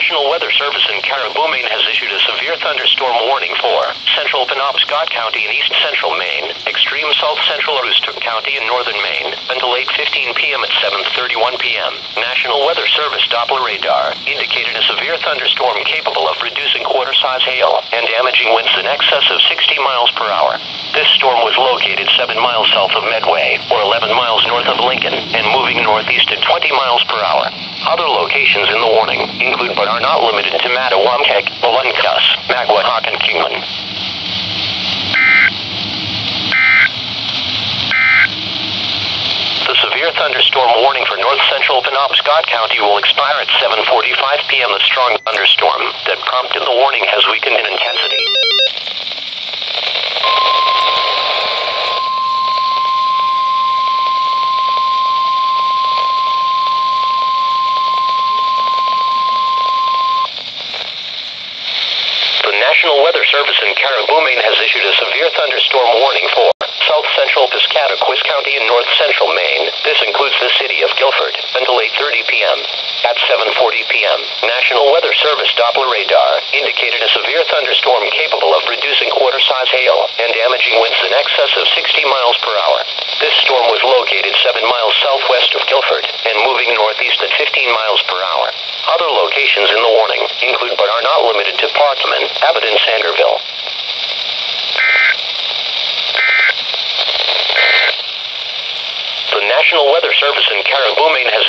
National Weather Service in Caribou, Maine has issued a severe thunderstorm warning for central Penobscot County in east central Maine, extreme south central Aroostook County in northern Maine, until 8:15 p.m. at 7:31 p.m. National Weather Service Doppler radar indicated a severe thunderstorm capable of producing quarter-size hail and damaging winds in excess of 60 miles per hour. This storm was located 7 miles south of Medway, or 11 miles north of Lincoln, and moving northeast at 20 miles per hour. Other locations in the warning include but are not limited to Mattawamkeag, Molunkus, Magwahawk, and Kingman. The severe thunderstorm warning for north central Penobscot County will expire at 7:45 p.m. The strong thunderstorm that prompted the warning has weakened in intensity. The National Weather Service in Caribou, Maine has issued a severe thunderstorm warning for south central Piscataquis County in north central Maine. This includes the city of Guilford until 8:30 p.m. At 7:40 p.m., National Weather Service Doppler radar indicated a severe thunderstorm capable of producing quarter-size hail and damaging winds in excess of 60 miles per hour. This storm was located 7 miles southwest of Guilford and moving northeast at 15 miles per hour. Other locations in the warning include but are not limited to Parkman, Abbott, and Sanderville. The National Weather Service in Caribou, Maine has